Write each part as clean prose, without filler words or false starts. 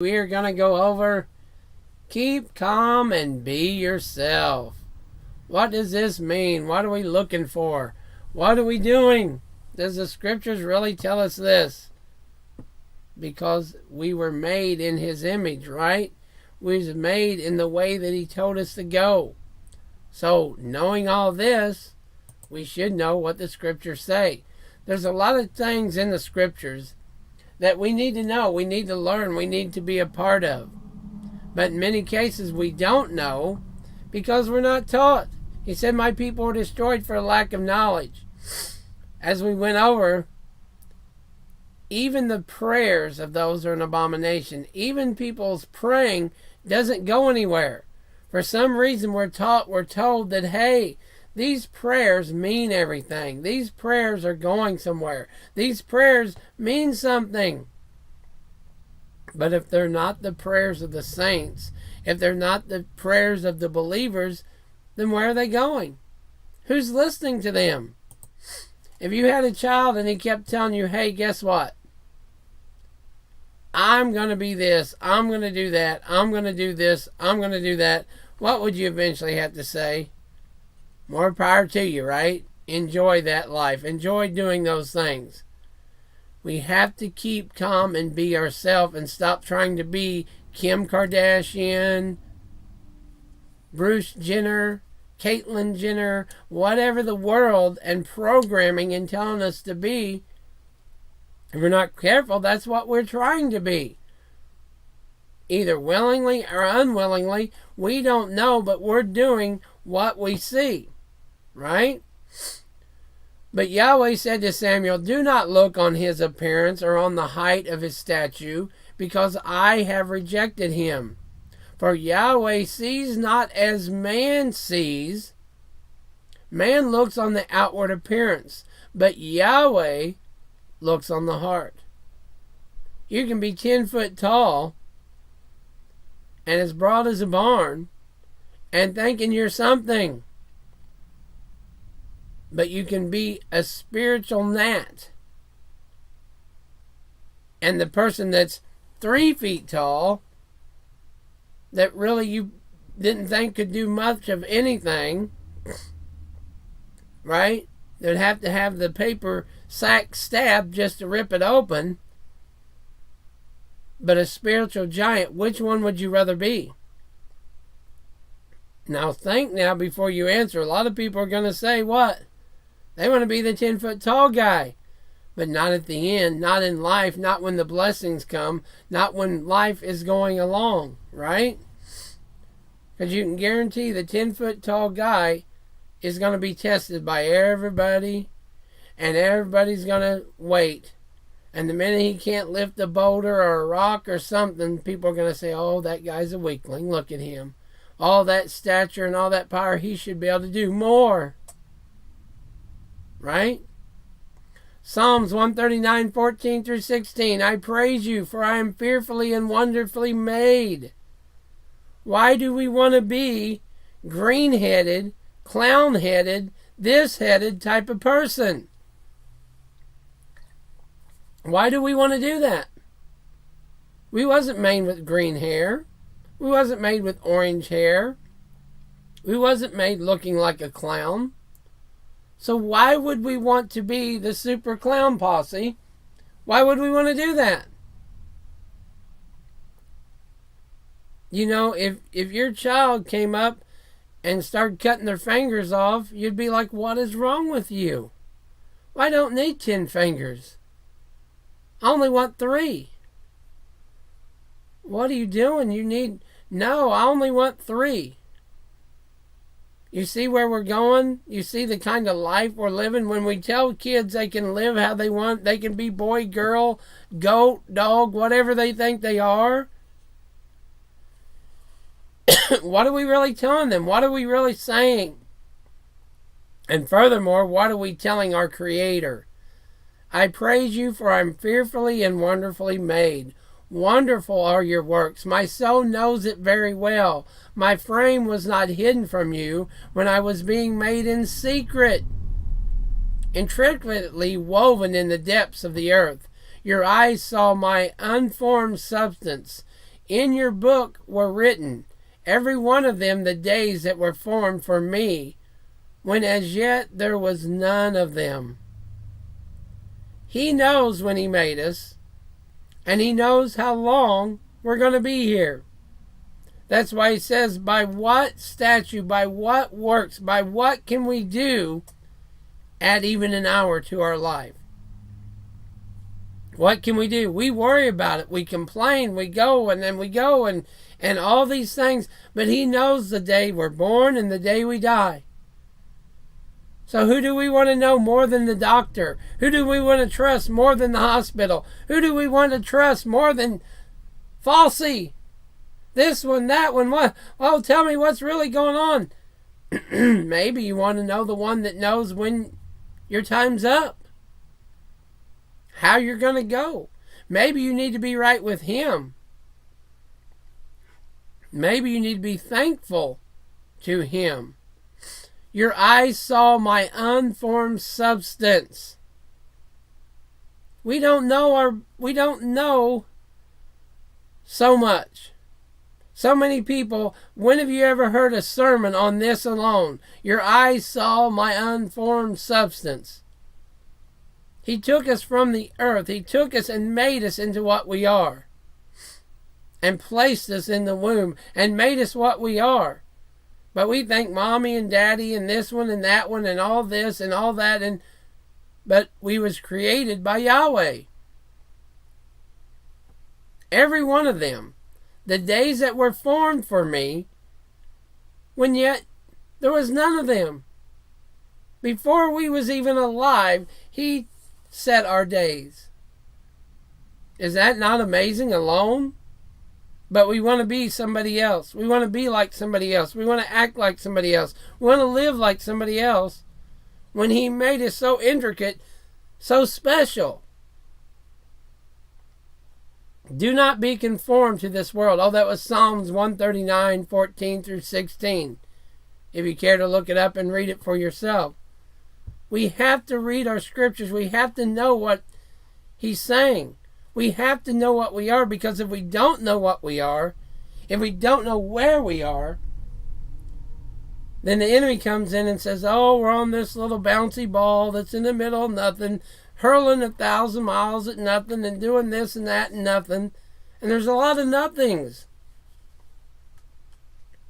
We are going to go over keep calm and be yourself. What does this mean? What are we looking for? What are we doing? Does the scriptures really tell us this? Because we were made in his image, right? We were made in the way that he told us to go. So knowing all this, we should know what the scriptures say. There's a lot of things in the scriptures that we need to know, we need to learn, we need to be a part of. But in many cases we don't know because we're not taught. He said, my people were destroyed for a lack of knowledge. As we went over, even the prayers of those are an abomination. Even people's praying doesn't go anywhere. For some reason we're told that, hey, these prayers mean everything. These prayers are going somewhere. These prayers mean something. But if they're not the prayers of the saints, if they're not the prayers of the believers, then where are they going? Who's listening to them? If you had a child and he kept telling you, hey, guess what? I'm going to be this. I'm going to do that. I'm going to do this. I'm going to do that. What would you eventually have to say? More power to you, right? Enjoy that life. Enjoy doing those things. We have to keep calm and be ourselves and stop trying to be Kim Kardashian, Bruce Jenner, Caitlyn Jenner, whatever the world and programming and telling us to be. If we're not careful, that's what we're trying to be. Either willingly or unwillingly, we don't know, but we're doing what we see. Right? But Yahweh said to Samuel, do not look on his appearance or on the height of his stature, because I have rejected him. For Yahweh sees not as man sees. Man looks on the outward appearance, but Yahweh looks on the heart. You can be 10 foot tall and as broad as a barn and thinking you're something. But you can be a spiritual gnat. And the person that's 3 feet tall, that really you didn't think could do much of anything, right? They'd have to have the paper sack stabbed just to rip it open. But a spiritual giant, which one would you rather be? Now think now before you answer. A lot of people are going to say what? They want to be the 10 foot tall guy. But not at the end, not in life, not when the blessings come, not when life is going along, right? Because you can guarantee the 10 foot tall guy is going to be tested by everybody, and everybody's going to wait. And the minute he can't lift a boulder or a rock or something, people are going to say, oh, that guy's a weakling, look at him. All that stature and all that power, he should be able to do more. Right? Psalms 139, 14 through 16. I praise you, for I am fearfully and wonderfully made. Why do we want to be green-headed, clown-headed, this-headed type of person? Why do we want to do that? We wasn't made with green hair. We wasn't made with orange hair. We wasn't made looking like a clown. So why would we want to be the super clown posse? Why would we want to do that? You know, if your child came up and started cutting their fingers off, you'd be like, what is wrong with you? Well, I don't need 10 fingers. I only want 3. What are you doing? No, I only want 3. You see where we're going? You see the kind of life we're living? When we tell kids they can live how they want, they can be boy, girl, goat, dog, whatever they think they are. What are we really telling them? What are we really saying? And furthermore, what are we telling our Creator? I praise you, for I am fearfully and wonderfully made. Wonderful are your works. My soul knows it very well. My frame was not hidden from you when I was being made in secret, intricately woven in the depths of the earth. Your eyes saw my unformed substance. in your book were written, every one of them the days that were formed for me, when as yet there was none of them. He knows when he made us, and he knows how long we're going to be here. That's why he says, by what statute, by what works, by what can we do add even an hour to our life? What can we do? We worry about it. We complain. We go and then we go and all these things. But he knows the day we're born and the day we die. So who do we want to know more than the doctor? Who do we want to trust more than the hospital? Who do we want to trust more than Falsey? This one, that one. What? Oh, tell me what's really going on. Maybe you want to know the one that knows when your time's up. How you're going to go. Maybe you need to be right with him. Maybe you need to be thankful to him. Your eyes saw my unformed substance. We don't know so much. So many people, when have you ever heard a sermon on this alone? Your eyes saw my unformed substance. He took us from the earth. He took us and made us into what we are. And placed us in the womb and made us what we are. But we think mommy and daddy and this one and that one and all this and all that. But we was created by Yahweh. Every one of them. The days that were formed for me, when yet there was none of them. Before we was even alive, he set our days. Is that not amazing alone? But we want to be somebody else. We want to be like somebody else. We want to act like somebody else. We want to live like somebody else. When he made us so intricate, so special. Do not be conformed to this world. Oh, that was Psalms 139, 14 through 16. If you care to look it up and read it for yourself. We have to read our scriptures. We have to know what he's saying. We have to know what we are, because if we don't know what we are, if we don't know where we are, then the enemy comes in and says, oh, we're on this little bouncy ball that's in the middle of nothing, hurling 1,000 miles at nothing and doing this and that and nothing. And there's a lot of nothings.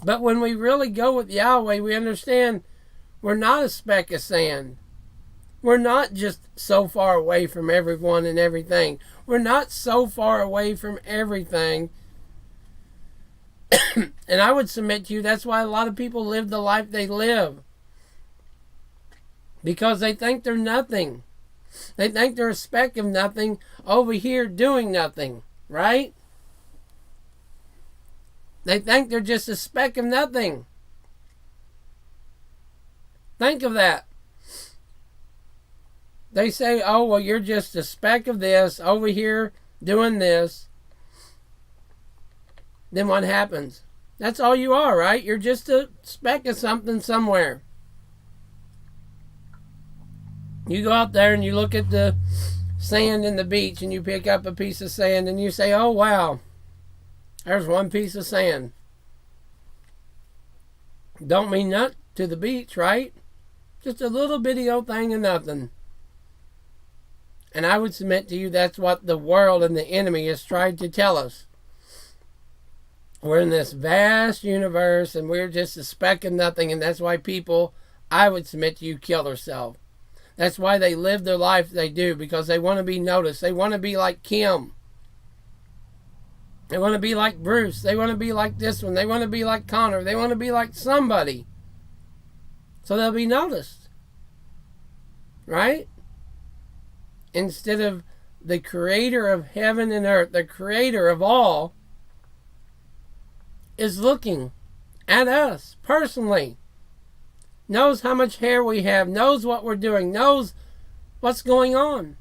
But when we really go with Yahweh, we understand we're not a speck of sand. We're not just so far away from everyone and everything. We're not so far away from everything. And I would submit to you, that's why a lot of people live the life they live. Because they think they're nothing. They think they're a speck of nothing over here doing nothing, right? They think they're just a speck of nothing. Think of that. They say, oh, well, you're just a speck of this over here doing this. Then what happens? That's all you are, right? You're just a speck of something somewhere. You go out there and you look at the sand in the beach and you pick up a piece of sand and you say, oh, wow, there's one piece of sand. Don't mean nothing to the beach, right? Just a little bitty old thing of nothing. And I would submit to you that's what the world and the enemy has tried to tell us. We're in this vast universe and we're just a speck of nothing, and that's why people, I would submit to you, kill themselves. That's why they live their life they do, because they want to be noticed. They want to be like Kim. They want to be like Bruce. They want to be like this one. They want to be like Connor. They want to be like somebody. So they'll be noticed. Right? Instead of the creator of heaven and earth, the creator of all, is looking at us personally. Knows how much hair we have, knows what we're doing, knows what's going on.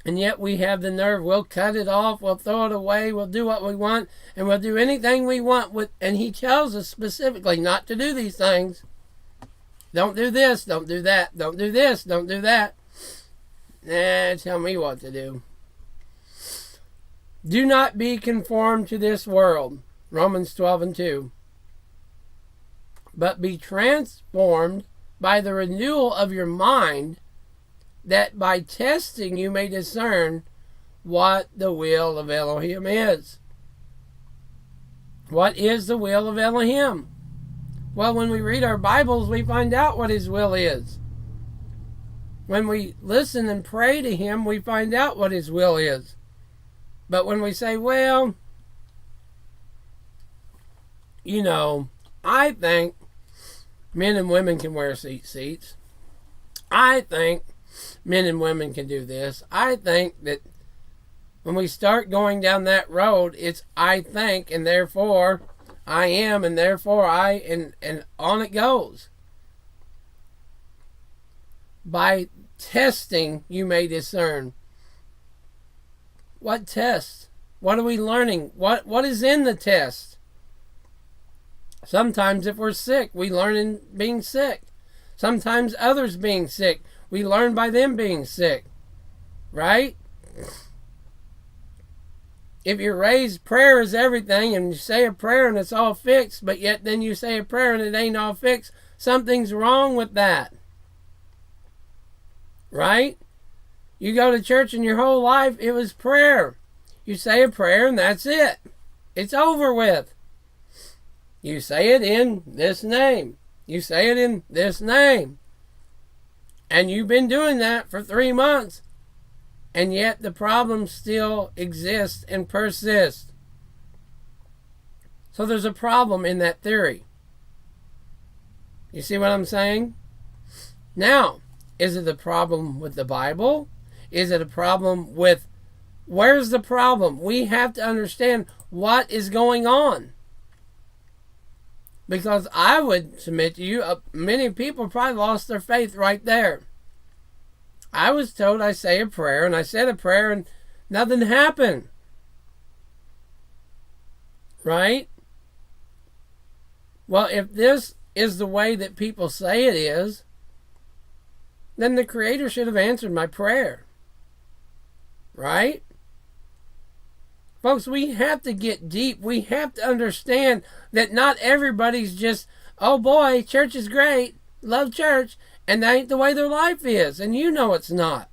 And yet we have the nerve. We'll cut it off, we'll throw it away, we'll do what we want, and we'll do anything we want with. And he tells us specifically not to do these things. Don't do this, don't do that, don't do this, don't do that. Tell me what to do. Do not be conformed to this world. Romans 12:2. But be transformed by the renewal of your mind, that by testing you may discern what the will of Elohim is. What is the will of Elohim? Well, when we read our Bibles, we find out what His will is. When we listen and pray to Him, we find out what His will is. But when we say, well, I think men and women can wear seats. I think men and women can do this. I think that when we start going down that road, it's I think, and therefore I am, and therefore I, and on it goes. By testing, you may discern. What test? What are we learning? What is in the test? Sometimes if we're sick, we learn in being sick. Sometimes others being sick, we learn by them being sick. Right? If you're raised, prayer is everything, and you say a prayer and it's all fixed, but yet then you say a prayer and it ain't all fixed, something's wrong with that. Right? You go to church and your whole life it was prayer. You say a prayer and that's it. It's over with. You say it in this name. You say it in this name. And you've been doing that for 3 months. And yet the problem still exists and persists. So there's a problem in that theory. You see what I'm saying? Now, is it a problem with the Bible? Is it a problem with... Where's the problem? We have to understand what is going on. Because I would submit to you, many people probably lost their faith right there. I was told I say a prayer, and I said a prayer, and nothing happened. Right? Well, if this is the way that people say it is, then the Creator should have answered my prayer. Right? Folks, we have to get deep. We have to understand that not everybody's just, oh boy, church is great, love church, and that ain't the way their life is. And you know it's not.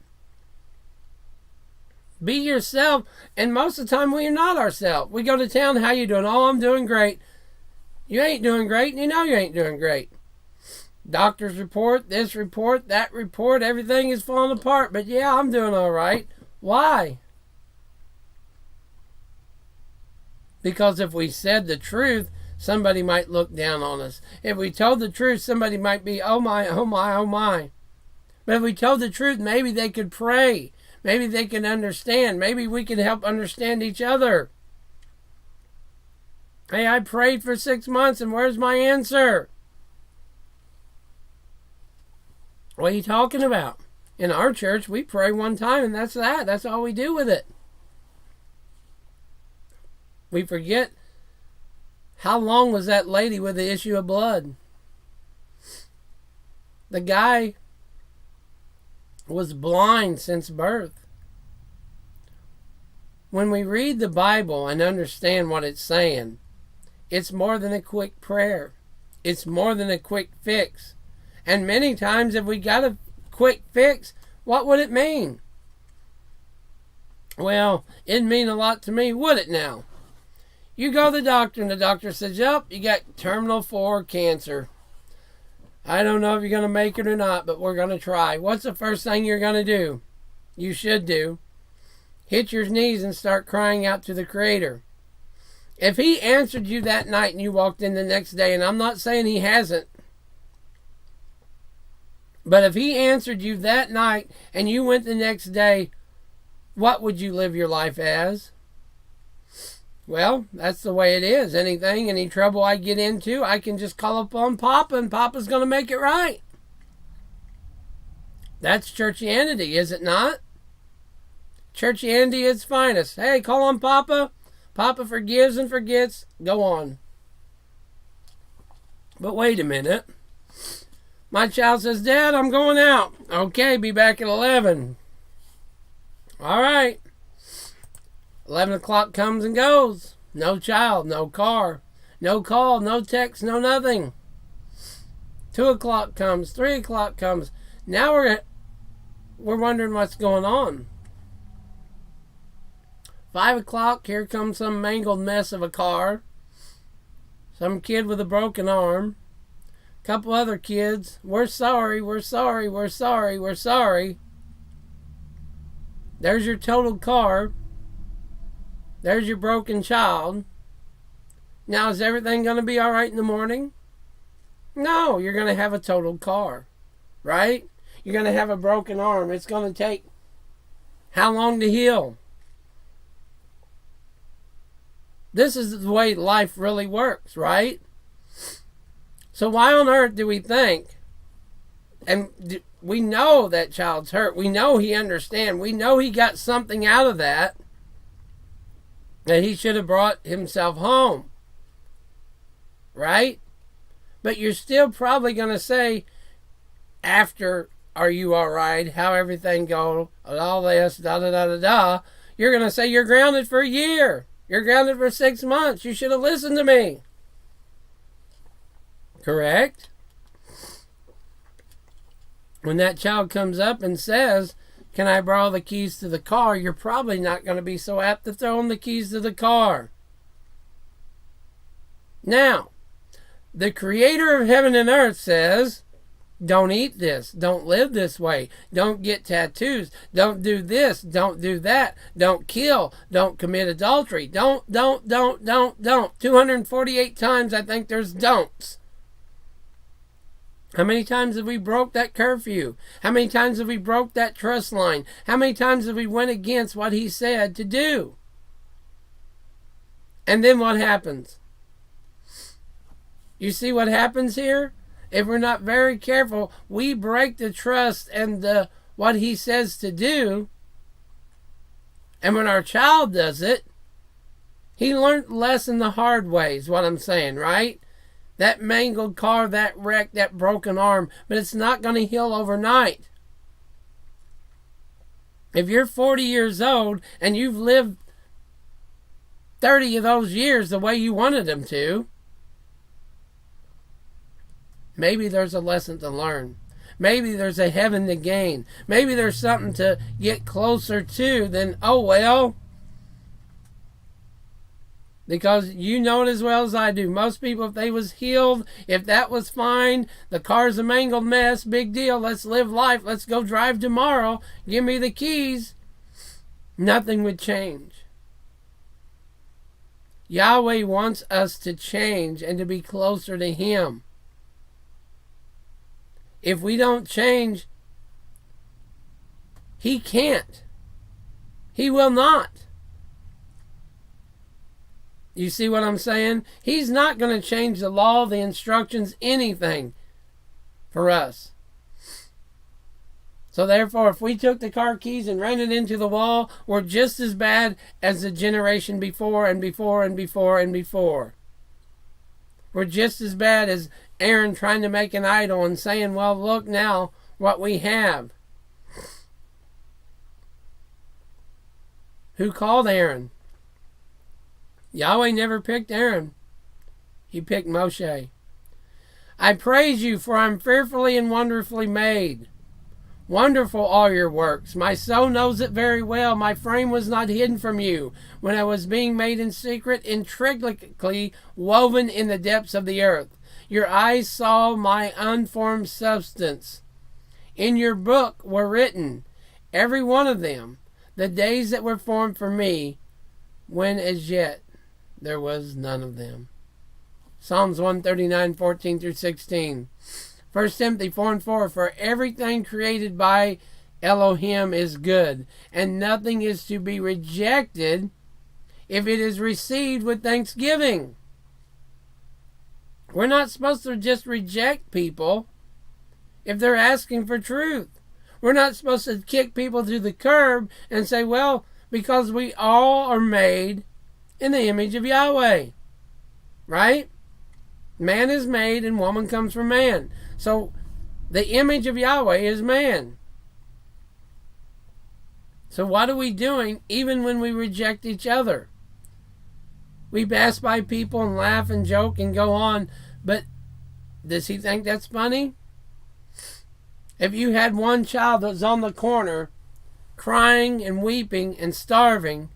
Be yourself, and most of the time we are not ourselves. We go to town, how you doing? Oh, I'm doing great. You ain't doing great, and you know you ain't doing great. Doctor's report, this report, that report, everything is falling apart. But yeah, I'm doing all right. Why? Because if we said the truth, somebody might look down on us. If we told the truth, somebody might be, oh my, oh my, oh my. But if we told the truth, maybe they could pray. Maybe they can understand. Maybe we can help understand each other. Hey, I prayed for 6 months, and where's my answer? What are you talking about? In our church, we pray one time, and that's that. That's all we do with it. We forget how long was that lady with the issue of blood. The guy was blind since birth. When we read the Bible and understand what it's saying, it's more than a quick prayer. It's more than a quick fix. And many times if we got a quick fix, what would it mean? Well, it'd mean a lot to me, would it now? You go to the doctor and the doctor says, yep, you got terminal 4 cancer. I don't know if you're going to make it or not, but we're going to try. What's the first thing you're going to do? You should do. Hit your knees and start crying out to the Creator. If He answered you that night and you walked in the next day, and I'm not saying He hasn't, but if He answered you that night and you went the next day, what would you live your life as? Well, that's the way it is. Any trouble I get into, I can just call upon Papa, and Papa's going to make it right. That's churchianity, is it not? Churchianity is finest. Hey, call on Papa. Papa forgives and forgets. Go on. But wait a minute. My child says, Dad, I'm going out. Okay, be back at 11. All right. 11 o'clock comes and goes. No child, no car, no call, no text, no nothing. 2 o'clock comes, 3 o'clock comes. Now we're wondering what's going on. 5 o'clock, here comes some mangled mess of a car. Some kid with a broken arm. A couple other kids. We're sorry, we're sorry, we're sorry, we're sorry. There's your totaled car. There's your broken child. Now, is everything going to be all right in the morning? No, you're going to have a totaled car, right? You're going to have a broken arm. It's going to take how long to heal? This is the way life really works, right? So why on earth do we think, and we know that child's hurt, we know he understands, we know he got something out of that he should have brought himself home, right? But you're still probably going to say, after, are you all right, how everything go, and all this, da-da-da-da-da, you're going to say you're grounded for a year. You're grounded for 6 months. You should have listened to me. Correct? When that child comes up and says, can I borrow the keys to the car? You're probably not going to be so apt to throw him the keys to the car. Now, the creator of heaven and earth says, don't eat this. Don't live this way. Don't get tattoos. Don't do this. Don't do that. Don't kill. Don't commit adultery. Don't. 248 times I think there's don'ts. How many times have we broke that curfew? How many times have we broke that trust line? How many times have we went against what he said to do? And then what happens? You see what happens here? If we're not very careful, we break the trust and what he says to do. And when our child does it, he learned lesson the hard way, is what I'm saying, right? That mangled car, that wreck, that broken arm, but it's not going to heal overnight. If you're 40 years old and you've lived 30 of those years the way you wanted them to, maybe there's a lesson to learn. Maybe there's a heaven to gain. Maybe there's something to get closer to than, oh well. Because you know it as well as I do. Most people, if they was healed, if that was fine, the car's a mangled mess, big deal, let's live life, let's go drive tomorrow, give me the keys, nothing would change. Yahweh wants us to change and to be closer to him. If we don't change, he can't. He will not. You see what I'm saying? He's not going to change the law, the instructions, anything for us. So therefore, if we took the car keys and ran it into the wall, we're just as bad as the generation before and before and before and before. We're just as bad as Aaron trying to make an idol and saying, well, look now what we have. Who called Aaron? Yahweh never picked Aaron. He picked Moshe. I praise you, for I'm fearfully and wonderfully made. Wonderful all your works. My soul knows it very well. My frame was not hidden from you when I was being made in secret, intricately woven in the depths of the earth. Your eyes saw my unformed substance. In your book were written, every one of them, the days that were formed for me, when as yet there was none of them. Psalms 139, 14 through 16. 1 Timothy 4 and 4, for everything created by Elohim is good, and nothing is to be rejected if it is received with thanksgiving. We're not supposed to just reject people if they're asking for truth. We're not supposed to kick people to the curb and say, well, because we all are made in the image of Yahweh. Right? Man is made and woman comes from man. So the image of Yahweh is man. So what are we doing even when we reject each other? We pass by people and laugh and joke and go on, but does he think that's funny? If you had one child that was on the corner crying and weeping and starving,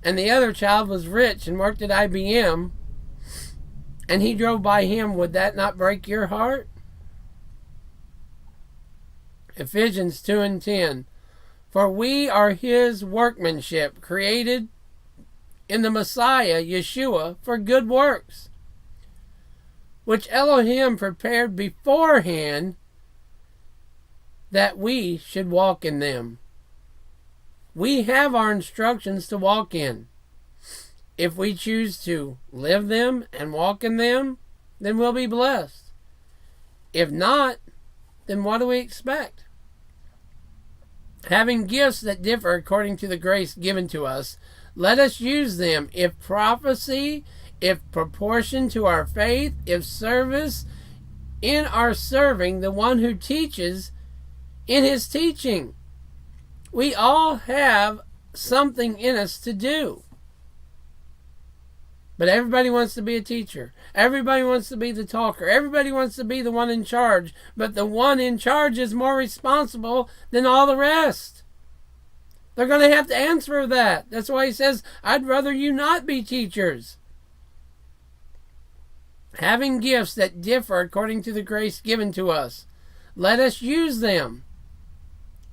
and the other child was rich and worked at IBM, and he drove by him, would that not break your heart? Ephesians 2:10. For we are his workmanship, created in the Messiah, Yeshua, for good works, which Elohim prepared beforehand that we should walk in them. We have our instructions to walk in. If we choose to live them and walk in them, then we'll be blessed. If not, then what do we expect? Having gifts that differ according to the grace given to us, let us use them. If prophecy, if proportion to our faith, if service, in our serving the one who teaches in his teaching. We all have something in us to do. But everybody wants to be a teacher. Everybody wants to be the talker. Everybody wants to be the one in charge. But the one in charge is more responsible than all the rest. They're going to have to answer for that. That's why he says, I'd rather you not be teachers. Having gifts that differ according to the grace given to us, let us use them.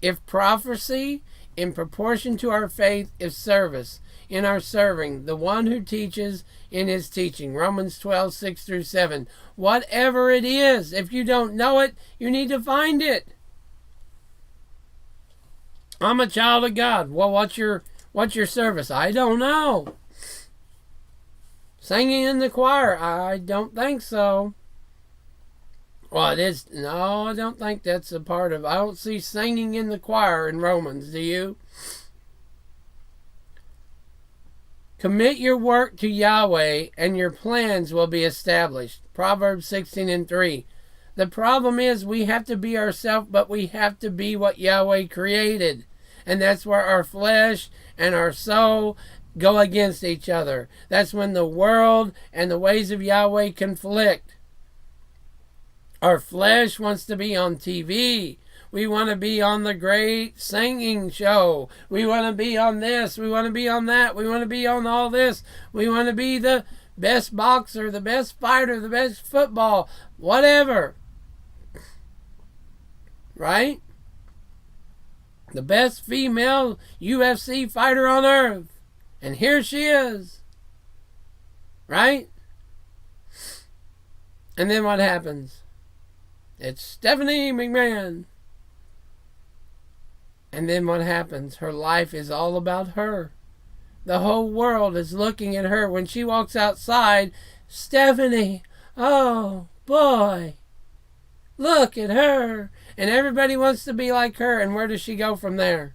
If prophecy, in proportion to our faith, if service, in our serving, the one who teaches in his teaching. Romans 12:6-7. Whatever it is, if you don't know it, you need to find it. I'm a child of God. Well, what's your service? I don't know. Singing in the choir? I don't think so. Well, it is. No, I don't think that's a part of. I don't see singing in the choir in Romans. Do you? Commit your work to Yahweh, and your plans will be established. Proverbs 16:3. The problem is we have to be ourselves, but we have to be what Yahweh created. And that's where our flesh and our soul go against each other. That's when the world and the ways of Yahweh conflict. Our flesh wants to be on TV. We want to be on the great singing show. We want to be on this. We want to be on that. We want to be on all this. We want to be the best boxer, the best fighter, the best football, whatever. Right? The best female UFC fighter on earth. And here she is. Right? And then what happens? It's Stephanie McMahon. And then what happens? Her life is all about her. The whole world is looking at her. When she walks outside, Stephanie, oh boy, look at her. And everybody wants to be like her. And where does she go from there?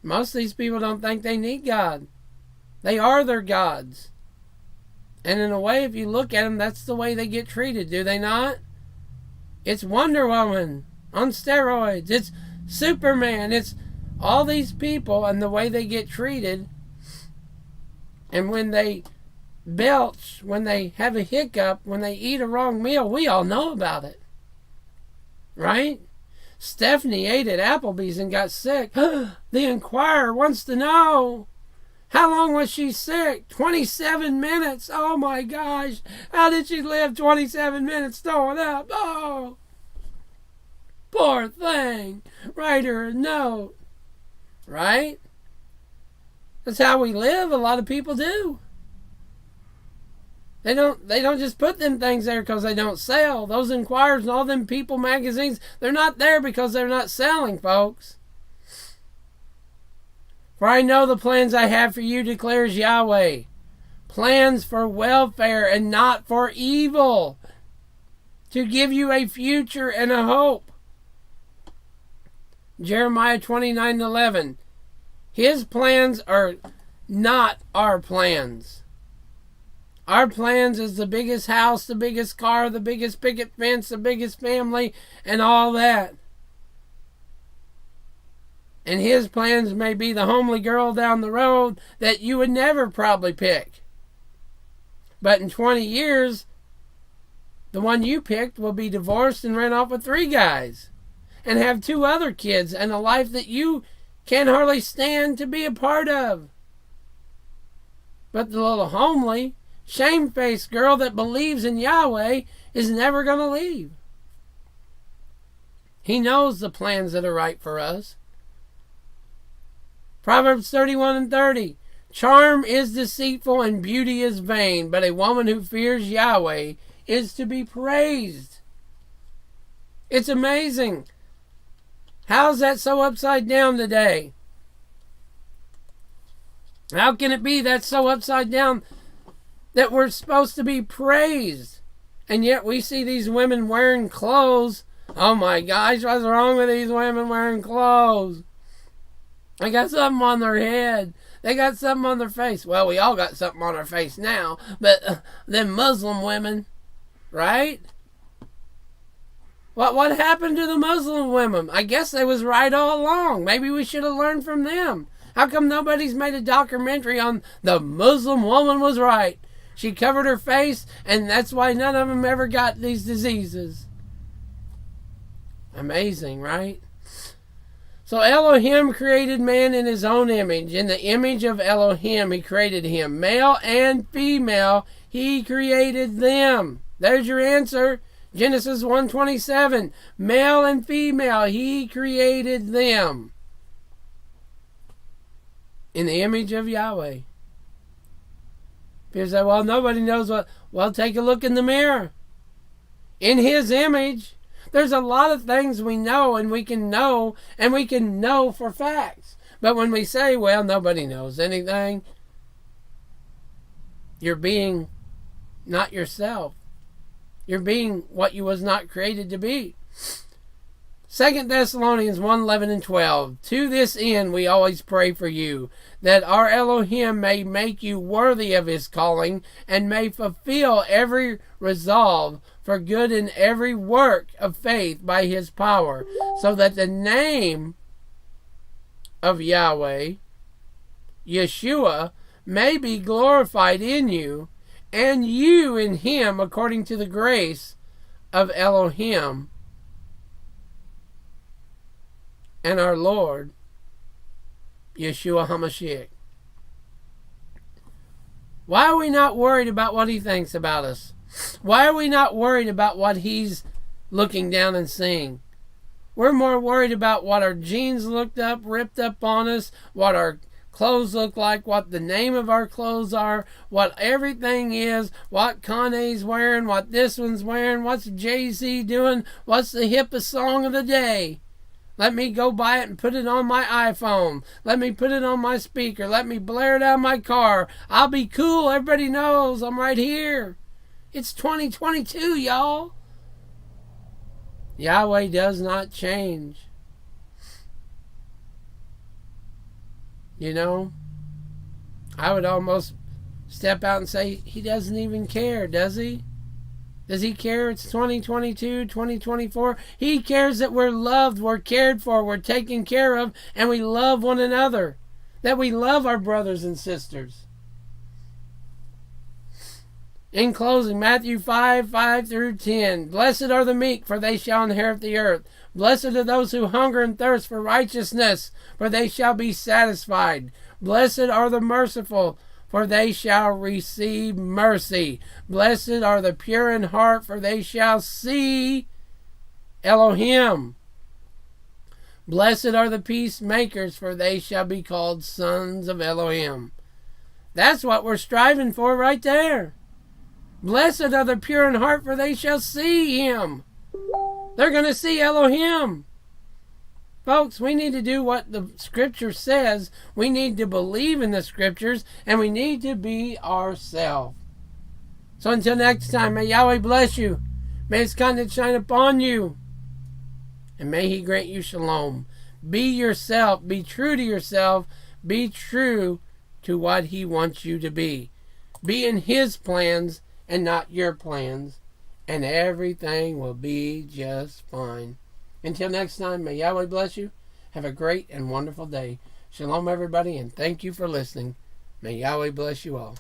Most of these people don't think they need God. They are their gods. And in a way, if you look at them, that's the way they get treated, do they not? It's Wonder Woman on steroids. It's Superman. It's all these people and the way they get treated. And when they belch, when they have a hiccup, when they eat a wrong meal, we all know about it. Right? Stephanie ate at Applebee's and got sick. The Inquirer wants to know, how long was she sick? 27 minutes. Oh my gosh. How did she live 27 minutes throwing up? Oh, poor thing. Write her a note. Right? That's how we live. A lot of people do. They don't just put them things there because they don't sell. Those Inquirers and all them People magazines, they're not there because they're not selling, folks. For I know the plans I have for you, declares Yahweh. Plans for welfare and not for evil. To give you a future and a hope. Jeremiah 29:11. His plans are not our plans. Our plans is the biggest house, the biggest car, the biggest picket fence, the biggest family, and all that. And his plans may be the homely girl down the road that you would never probably pick. But in 20 years, the one you picked will be divorced and ran off with 3 guys and have 2 other kids and a life that you can't hardly stand to be a part of. But the little homely, shamefaced girl that believes in Yahweh is never going to leave. He knows the plans that are right for us. Proverbs 31:30. Charm is deceitful and beauty is vain, but a woman who fears Yahweh is to be praised. It's amazing. How's that so upside down today? How can it be that's so upside down that we're supposed to be praised? And yet we see these women wearing clothes. Oh my gosh, what's wrong with these women wearing clothes? They got something on their head. They got something on their face. Well, we all got something on our face now, but them Muslim women, right? What happened to the Muslim women? I guess they was right all along. Maybe we should have learned from them. How come nobody's made a documentary on the Muslim woman was right? She covered her face, and that's why none of them ever got these diseases. Amazing, right? So Elohim created man in his own image. In the image of Elohim, he created him. Male and female, he created them. There's your answer. Genesis 1:27. Male and female, he created them. In the image of Yahweh. People say, well, nobody knows what. Well, take a look in the mirror. In his image. There's a lot of things we know and we can know for facts. But when we say, well, nobody knows anything, you're being not yourself. You're being what you was not created to be. 2 Thessalonians 1:11 and 12. To this end we always pray for you, that our Elohim may make you worthy of his calling, and may fulfill every resolve for good in every work of faith by his power, so that the name of Yahweh, Yeshua, may be glorified in you, and you in him, according to the grace of Elohim and our Lord, Yeshua HaMashiach. Why are we not worried about what he thinks about us? Why are we not worried about what he's looking down and seeing? We're more worried about what our jeans ripped up on us, what our clothes look like, what the name of our clothes are, what everything is, what Kanye's wearing, what this one's wearing, what's Jay-Z doing, what's the hippest song of the day. Let me go buy it and put it on my iPhone. Let me put it on my speaker. Let me blare it out of my car. I'll be cool. Everybody knows I'm right here. It's 2022, y'all. Yahweh does not change. You know, I would almost step out and say he doesn't even care, does he? Does he care it's 2022, 2024? He cares that we're loved, we're cared for, we're taken care of, and we love one another. That we love our brothers and sisters. In closing, Matthew 5:5 through 10. Blessed are the meek, for they shall inherit the earth. Blessed are those who hunger and thirst for righteousness, for they shall be satisfied. Blessed are the merciful, for they shall receive mercy. Blessed are the pure in heart, for they shall see Elohim. Blessed are the peacemakers, for they shall be called sons of Elohim. That's what we're striving for right there. Blessed are the pure in heart, for they shall see him. They're going to see Elohim. Folks, we need to do what the scripture says. We need to believe in the scriptures, and we need to be ourselves. So until next time, may Yahweh bless you. May his countenance shine upon you. And may he grant you shalom. Be yourself. Be true to yourself. Be true to what he wants you to be. Be in his plans and not your plans. And everything will be just fine. Until next time, may Yahweh bless you. Have a great and wonderful day. Shalom, everybody, and thank you for listening. May Yahweh bless you all.